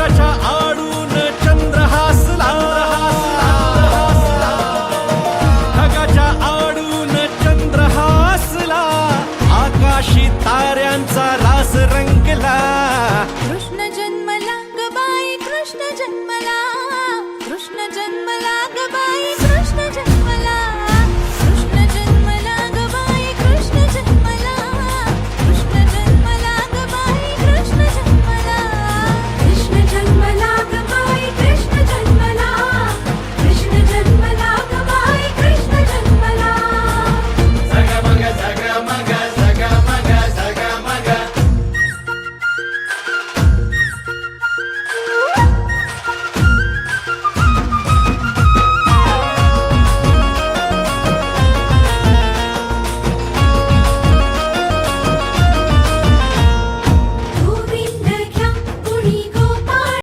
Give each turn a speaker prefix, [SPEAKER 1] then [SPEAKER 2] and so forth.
[SPEAKER 1] ढगाच्या आडून चंद्र हसला, ढगाच्या आडून चंद्र हसला, आकाशी ताऱ्यांचा रास रंगला.
[SPEAKER 2] कृष्ण जन्मला ग बाई कृष्ण जन्मला.